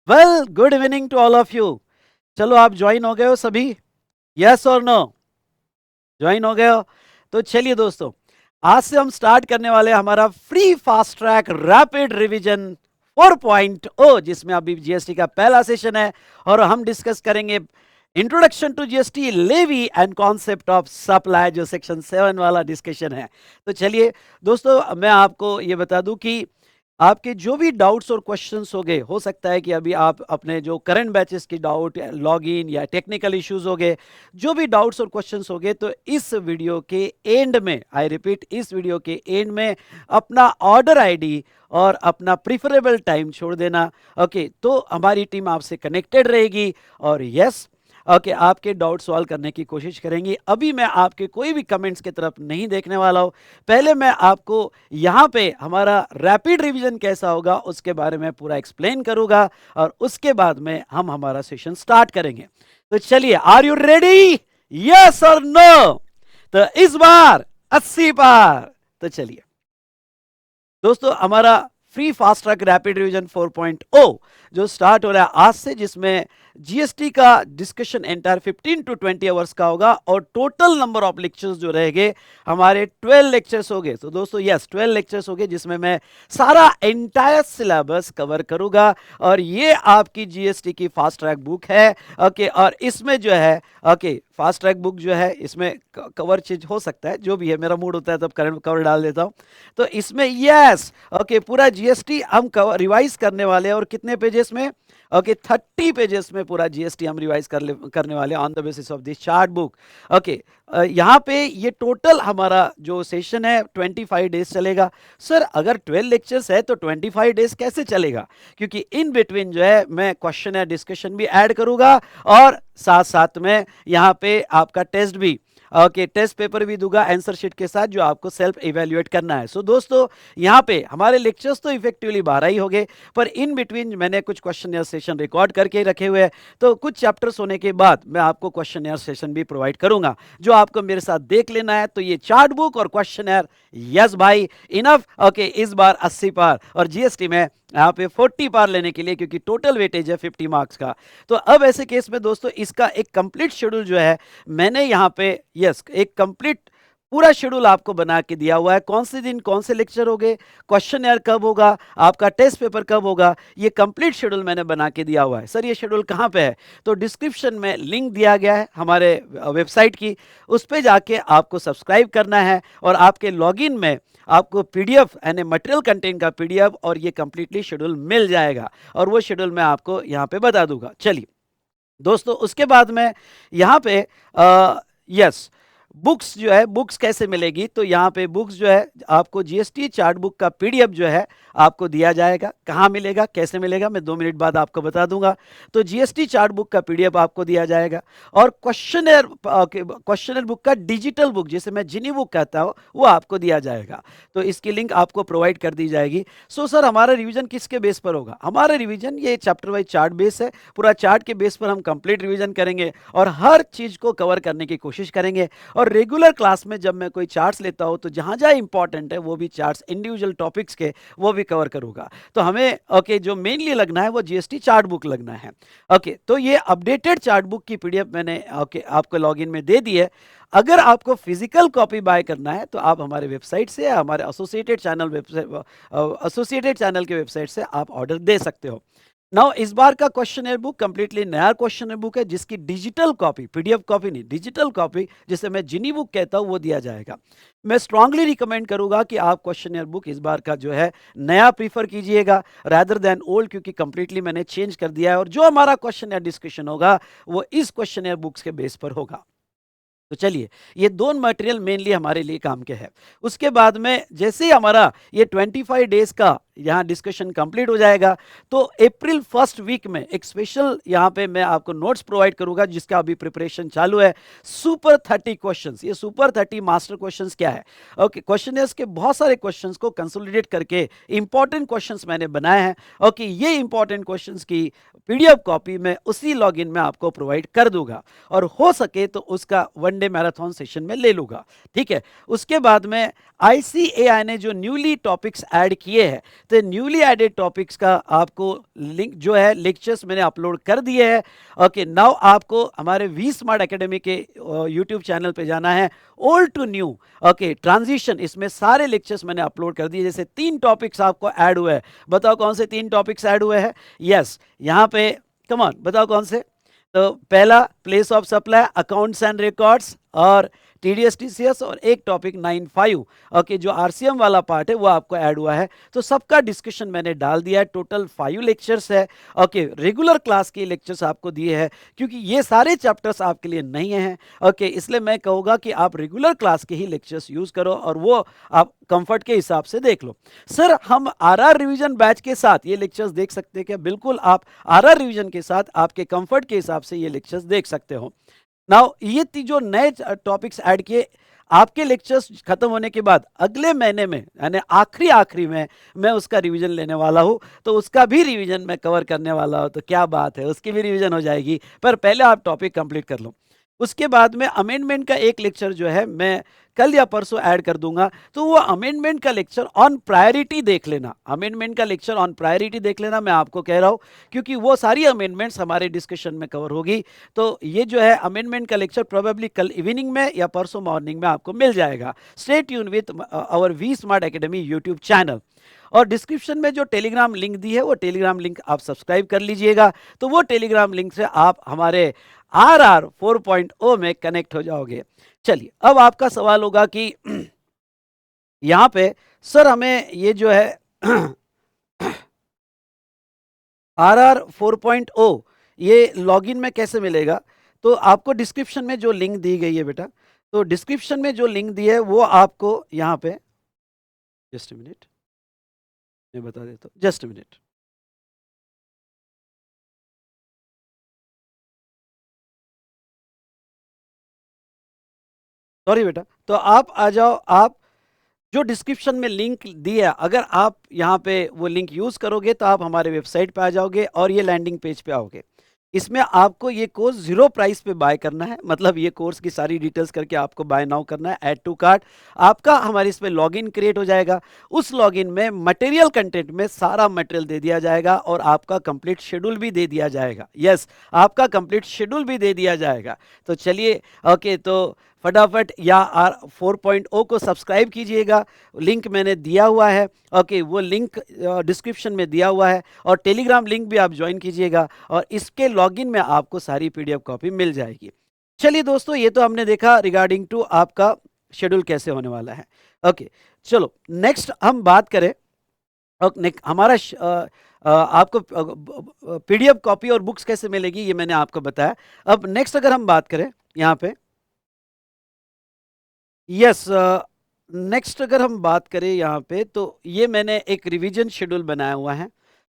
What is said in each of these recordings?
Well, good evening to all of you. चलो, आप join हो गए हो सभी? यस और नो? ज्वाइन हो गए हो? तो चलिए दोस्तों, आज से हम स्टार्ट करने वाले हैं हमारा free fast track rapid revision 4.0, जिसमें अभी जीएसटी का पहला सेशन है और हम डिस्कस करेंगे introduction to GST, levy and concept of supply, जो सेक्शन 7 वाला डिस्कशन है। तो चलिए दोस्तों, मैं आपको ये बता दूं कि आपके जो भी डाउट्स और क्वेश्चंस हो गए, हो सकता है कि अभी आप अपने जो करंट बैचेस की डाउट, लॉगिन या टेक्निकल इश्यूज हो गए, जो भी डाउट्स और क्वेश्चंस हो गए, तो इस वीडियो के एंड में, आई रिपीट, इस वीडियो के एंड में अपना ऑर्डर आईडी और अपना प्रिफरेबल टाइम छोड़ देना। ओके, तो हमारी टीम आपसे कनेक्टेड रहेगी और यस, ओके, आपके डाउट सॉल्व करने की कोशिश करेंगे। अभी मैं आपके कोई भी कमेंट्स की तरफ नहीं देखने वाला हूं। पहले मैं आपको यहाँ पे हमारा रैपिड रिवीजन कैसा होगा उसके बारे में पूरा एक्सप्लेन करूंगा और उसके बाद में हम हमारा सेशन स्टार्ट करेंगे। तो चलिए, आर यू रेडी? यस और नो? तो इस बार 80 पार। तो चलिए दोस्तों, हमारा free fast track rapid revision 4.0 जो स्टार्ट हो रहा है आज से, जिसमें जीएसटी का डिस्कशन एंटायर 15 टू 20 आवर्स का होगा और टोटल नंबर ऑफ लेक्चर्स जो रहेंगे हमारे 12 लेक्चर्स हो गए। तो दोस्तों यस, 12 लेक्चर्स हो गए जिसमें मैं सारा एंटायर सिलेबस कवर करूंगा और ये आपकी जीएसटी की फास्ट ट्रैक बुक है। ओके, और इसमें जो है, ओके, फास्ट ट्रैक बुक जो है इसमें कवर चीज हो सकता है, जो भी है, मेरा मूड होता है तब करंट कवर डाल देता हूं। तो इसमें यस, ओके, पूरा जीएसटी हम रिवाइज करने वाले हैं और कितने पेजेस में? ओके, 30 पेजेस में पूरा जीएसटी हम रिवाइज करने वाले on the basis of this chart book. Okay, यहाँ पे ये टोटल हमारा जो सेशन है 25 डेज चलेगा। सर, अगर 12 लेक्चर्स है तो 25 डेज कैसे चलेगा? क्योंकि इन बिटवीन जो है मैं क्वेश्चन या डिस्कशन भी ऐड करूंगा और साथ साथ में यहाँ पे आपका टेस्ट भी, ओके, टेस्ट पेपर भी दूंगा आंसर शीट के साथ, जो आपको सेल्फ इवेल्युएट करना है। सो दोस्तों, यहाँ पे हमारे लेक्चर्स तो इफेक्टिवली 12 ही हो गए, पर इन बिटवीन मैंने कुछ क्वेश्चन या सेशन रिकॉर्ड करके रखे हुए हैं। तो कुछ चैप्टर्स होने के बाद मैं आपको क्वेश्चन या सेशन भी प्रोवाइड करूंगा, जो आपको मेरे साथ देख लेना है। तो ये चार्ट बुक और क्वेश्चन यार, यस भाई, इनफ। ओके, इस बार 80 पार और जीएसटी में यहाँ पे 40 पार लेने के लिए, क्योंकि टोटल वेटेज है 50 मार्क्स का। तो अब ऐसे केस में दोस्तों, इसका एक कंप्लीट शेड्यूल जो है मैंने यहाँ पे, यस, एक कंप्लीट पूरा शेड्यूल आपको बना के दिया हुआ है। कौन से दिन कौन से लेक्चर हो गए, क्वेश्चन यार कब होगा, आपका टेस्ट पेपर कब होगा, ये कंप्लीट शेड्यूल मैंने बना के दिया हुआ है। सर, ये शेड्यूल कहाँ पे है? तो डिस्क्रिप्शन में लिंक दिया गया है हमारे वेबसाइट की, उस पर जाके आपको सब्सक्राइब करना है और आपके लॉगिन में आपको पीडीएफ यानी मटेरियल कंटेंट का पीडीएफ और ये कंप्लीटली शेड्यूल मिल जाएगा और वो शेड्यूल मैं आपको यहाँ पे बता दूंगा। चलिए दोस्तों, उसके बाद में यहाँ पे यस, बुक्स जो है, बुक्स कैसे मिलेगी? तो यहाँ पे बुक्स जो है आपको जीएसटी चार्ट बुक का पीडीएफ जो है आपको दिया जाएगा। कहाँ मिलेगा, कैसे मिलेगा, मैं 2 मिनट बाद आपको बता दूंगा। तो जीएसटी चार्ट बुक का पीडीएफ आपको दिया जाएगा और क्वेश्चनर बुक का डिजिटल बुक, जिसे मैं जिनी बुक कहता हूँ, वो आपको दिया जाएगा। तो इसकी लिंक आपको प्रोवाइड कर दी जाएगी। सो सर, हमारा रिवीजन किसके बेस पर होगा? हमारा रिवीजन ये चैप्टर वाइज चार्ट बेस है, पूरा चार्ट के बेस पर हम कंप्लीट रिवीजन करेंगे और हर चीज को कवर करने की कोशिश करेंगे। और रेगुलर क्लास में जब मैं कोई चार्ट्स लेता हूं तो जहां जहां इंपॉर्टेंट है वो भी चार्ट्स, इंडिविजुअल टॉपिक्स के, वो भी कवर करूंगा। तो हमें ओके, जो मेनली लगना है वो जीएसटी चार्ट बुक लगना है। ओके, तो ये अपडेटेड चार्ट बुक की पीडीएफ मैंने ओके आपको लॉगिन में दे दी है। अगर आपको फिजिकल कॉपी बाय करना है तो आप हमारे वेबसाइट से या हमारे एसोसिएटेड चैनल के वेबसाइट से आप ऑर्डर दे सकते हो। नाउ, इस बार का क्वेश्चनर बुक कंप्लीटली नया क्वेश्चनर बुक है, जिसकी डिजिटल कॉपी, पीडीएफ कॉपी नहीं, डिजिटल कॉपी, जिसे मैं जिनी बुक कहता हूं, वो दिया जाएगा। मैं स्ट्रांगली रिकमेंड करूंगा कि आप क्वेश्चनर बुक इस बार का जो है नया प्रीफर कीजिएगा रादर देन ओल्ड, क्योंकि कंप्लीटली मैंने चेंज कर दिया है और जो हमारा क्वेश्चन या डिस्कशन होगा वो इस क्वेश्चनर बुक्स के बेस पर होगा। तो चलिए, ये दोनों मटेरियल मेनली हमारे लिए काम के हैं। उसके बाद में जैसे ही हमारा ये 25 डेज का यहाँ डिस्कशन कंप्लीट हो जाएगा, तो अप्रैल फर्स्ट वीक में एक स्पेशल यहाँ पे मैं आपको नोट्स प्रोवाइड करूंगा, जिसका अभी प्रिपरेशन चालू है। सुपर 30 क्वेश्चंस, ये सुपर 30 मास्टर क्वेश्चंस क्या है? ओके, क्वेश्चनर्स के बहुत सारे क्वेश्चंस को कंसोलिडेट करके इंपॉर्टेंट क्वेश्चंस मैंने बनाए हैं। ओके, ये इंपॉर्टेंट क्वेश्चंस की पीडीएफ कॉपी मैं उसी लॉगिन में आपको प्रोवाइड कर दूंगा और हो सके तो उसका 1 डे मैराथन सेशन में ले लूँगा, ठीक है। उसके बाद में ICAI ने जो न्यूली टॉपिक्स ऐड किए हैं, तो न्यूली एडेड टॉपिक्स का आपको लिंक जो है लेक्चर्स मैंने अपलोड कर दिए हैं। ओके, नाउ आपको हमारे वी स्मार्ट एकेडमी के यूट्यूब चैनल पे जाना है, old to new, okay, transition, इसमें सारे लेक्चर्स मैंने अपलोड कर दिए। जैसे 3 टॉपिक्स आपको ऐड हुए हैं, बताओ कौन से 3 टॉपिक्स ऐड हुए हैं? यस, यहाँ पे कम ऑन बताओ कौन से। तो पहला place of supply, accounts and records और TDS TCS, और एक टॉपिक 9.5 ओके जो RCM वाला पार्ट है वो आपको ऐड हुआ है। तो सबका डिस्कशन मैंने डाल दिया है। टोटल 5 लेक्चर्स है, ओके, रेगुलर क्लास के लेक्चर्स आपको दिए हैं, क्योंकि ये सारे चैप्टर्स आपके लिए नहीं हैं, ओके, इसलिए मैं कहूँगा कि आप रेगुलर क्लास के ही लेक्चर्स यूज करो और वो आप कंफर्ट के हिसाब से देख लो। सर हम RR रिवीजन बैच के साथ ये लेक्चर्स देख सकते हैं क्या? बिल्कुल, आप RR रिवीजन के साथ आपके कंफर्ट के हिसाब से ये लेक्चर्स देख सकते हो। नाउ ये जो नए टॉपिक्स ऐड किए, आपके लेक्चर्स खत्म होने के बाद अगले महीने में यानी आखिरी में मैं उसका रिवीजन लेने वाला हूं, तो उसका भी रिवीजन मैं कवर करने वाला हूं। तो क्या बात है, उसकी भी रिवीजन हो जाएगी, पर पहले आप टॉपिक कंप्लीट कर लो। उसके बाद में अमेंडमेंट का एक लेक्चर जो है मैं कल या परसों ऐड कर दूंगा, तो वो अमेंडमेंट का लेक्चर ऑन प्रायोरिटी देख लेना। अमेंडमेंट का लेक्चर ऑन प्रायोरिटी देख लेना, मैं आपको कह रहा हूं, क्योंकि वो सारी अमेंडमेंट्स हमारे डिस्कशन में कवर होगी। तो ये जो है अमेंडमेंट का लेक्चर प्रोबेबली कल इवनिंग में या परसों मॉर्निंग में आपको मिल जाएगा। Stay tune with our V Smart Academy YouTube channel. और डिस्क्रिप्शन में जो टेलीग्राम लिंक दी है वो टेलीग्राम लिंक आप सब्सक्राइब कर लीजिएगा, तो वो टेलीग्राम लिंक से आप हमारे RR 4.0 में कनेक्ट हो जाओगे। चलिए, अब आपका सवाल होगा कि यहां पे सर हमें ये जो है RR 4.0 ये लॉगिन में कैसे मिलेगा? तो आपको डिस्क्रिप्शन में जो लिंक दी गई है बेटा, तो डिस्क्रिप्शन में जो लिंक दी है वो आपको यहाँ पे, जस्ट अ मिनट मैं बता देता हूँ, जस्ट अ मिनट। सॉरी बेटा, तो आप आ जाओ, आप जो डिस्क्रिप्शन में लिंक दी है, अगर आप यहाँ पे वो लिंक यूज करोगे तो आप हमारे वेबसाइट पे आ जाओगे और ये लैंडिंग पेज पे आओगे। इसमें आपको ये कोर्स 0 प्राइस पे बाय करना है, मतलब ये कोर्स की सारी डिटेल्स करके आपको बाय नाउ करना है, ऐड टू कार्ट। आपका हमारे इसमें लॉगिन क्रिएट हो जाएगा, उस लॉगिन में मटेरियल कंटेंट में सारा मटेरियल दे दिया जाएगा और आपका कंप्लीट शेड्यूल भी दे दिया जाएगा। यस, आपका कंप्लीट शेड्यूल भी दे दिया जाएगा। तो चलिए, ओके, तो फटाफट या R 4.0 को सब्सक्राइब कीजिएगा, लिंक मैंने दिया हुआ है, ओके, वो लिंक डिस्क्रिप्शन में दिया हुआ है, और टेलीग्राम लिंक भी आप ज्वाइन कीजिएगा और इसके लॉगिन में आपको सारी PDF कॉपी मिल जाएगी। चलिए दोस्तों, ये तो हमने देखा रिगार्डिंग टू आपका शेड्यूल कैसे होने वाला है। ओके, चलो नेक्स्ट हम बात करें, हमारा आपको PDF कॉपी और बुक्स कैसे मिलेगी ये मैंने आपको बताया। अब नेक्स्ट अगर हम बात करें यहाँ पे, यस, नेक्स्ट अगर हम बात करें यहाँ पे, तो ये मैंने एक रिवीजन शेड्यूल बनाया हुआ है।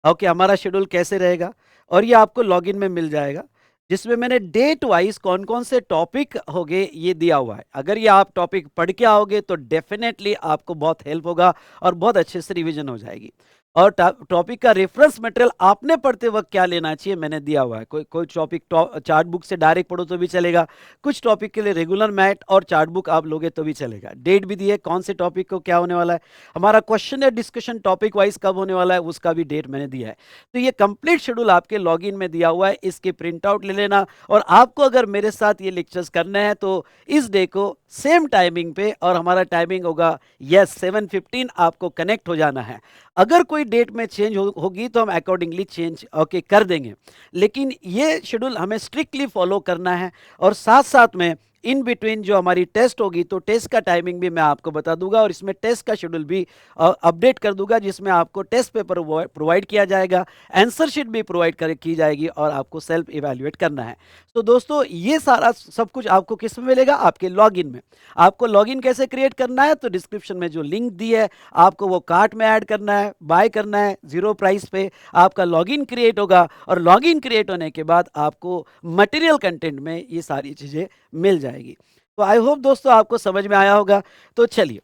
ओके, हमारा शेड्यूल कैसे रहेगा, और ये आपको लॉगिन में मिल जाएगा, जिसमें मैंने डेट वाइज कौन कौन से टॉपिक होंगे ये दिया हुआ है। अगर ये आप टॉपिक पढ़ के आओगे तो डेफिनेटली आपको बहुत हेल्प होगा और बहुत अच्छे से रिवीजन हो जाएगी। और टॉपिक का रेफरेंस मटेरियल आपने पढ़ते वक्त क्या लेना चाहिए मैंने दिया हुआ है। कोई टॉपिक चार्ट बुक से डायरेक्ट पढ़ो तो भी चलेगा, कुछ टॉपिक के लिए रेगुलर मैथ और चार्ट बुक आप लोगे तो भी चलेगा। डेट भी दी है, कौन से टॉपिक को क्या होने वाला है, हमारा क्वेश्चन या डिस्कशन टॉपिक वाइज कब होने वाला है उसका भी डेट मैंने दिया है। तो ये कंप्लीट शेड्यूल आपके लॉगिन में दिया हुआ है, इसके प्रिंट आउट ले लेना। और आपको अगर मेरे साथ ये लेक्चर्स करने हैं तो इस डे को सेम टाइमिंग पे, और हमारा टाइमिंग होगा 7:15, आपको कनेक्ट हो जाना है। अगर कोई डेट में चेंज होगी तो हम अकॉर्डिंगली चेंज कर देंगे, लेकिन ये शेड्यूल हमें स्ट्रिक्टली फॉलो करना है। और साथ साथ में इन बिटवीन जो हमारी टेस्ट होगी तो टेस्ट का टाइमिंग भी मैं आपको बता दूंगा, और इसमें टेस्ट का शेड्यूल भी अपडेट कर दूंगा, जिसमें आपको टेस्ट पेपर प्रोवाइड किया जाएगा, आंसर शीट भी प्रोवाइड की जाएगी, और आपको सेल्फ इवैल्यूएट करना है। तो दोस्तों, ये सारा सब कुछ आपको किस में मिलेगा, आपके लॉगिन में। आपको लॉगिन कैसे क्रिएट करना है, तो डिस्क्रिप्शन में जो लिंक दी है आपको वो कार्ट में ऐड करना है, बाय करना है, 0 प्राइस पे आपका लॉगिन क्रिएट होगा, और लॉगिन क्रिएट होने के बाद आपको मटेरियल कंटेंट में ये सारी चीजें मिल जाएगी। तो आई होप दोस्तों आपको समझ में आया होगा। तो चलिए,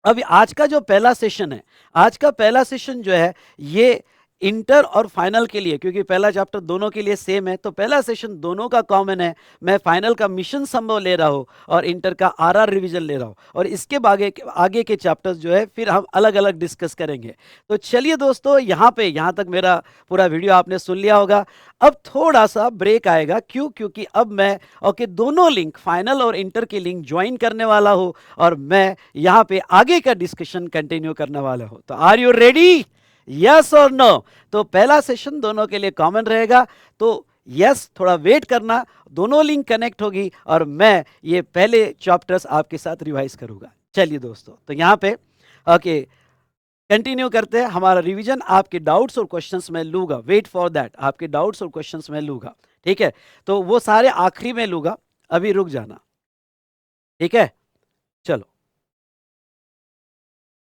अभी आज का जो पहला सेशन है, आज का पहला सेशन जो है ये इंटर और फाइनल के लिए, क्योंकि पहला चैप्टर दोनों के लिए सेम है, तो पहला सेशन दोनों का कॉमन है। मैं फाइनल का मिशन संभव ले रहा हूँ और इंटर का आरआर रिवीजन ले रहा हूँ, और इसके आगे के चैप्टर्स जो है फिर हम अलग अलग डिस्कस करेंगे। तो चलिए दोस्तों, यहाँ तक मेरा पूरा वीडियो आपने सुन लिया होगा। अब थोड़ा सा ब्रेक आएगा, क्योंकि अब मैं दोनों लिंक, फाइनल और इंटर की लिंक ज्वाइन करने वाला हूँ, और मैं यहाँ पे आगे का डिस्कशन कंटिन्यू करने वाला हूँ। तो आर यू रेडी? यस और नो? तो पहला सेशन दोनों के लिए कॉमन रहेगा, तो यस थोड़ा वेट करना, दोनों लिंक कनेक्ट होगी और मैं ये पहले चैप्टर्स आपके साथ रिवाइज करूंगा। चलिए दोस्तों, तो यहाँ पे ओके कंटिन्यू करते हैं हमारा रिवीजन। आपके डाउट्स और क्वेश्चंस मैं लूंगा, वेट फॉर दैट, आपके डाउट्स और क्वेश्चंस मैं लूंगा, ठीक है? तो वो सारे आखिरी में लूंगा, अभी रुक जाना, ठीक है?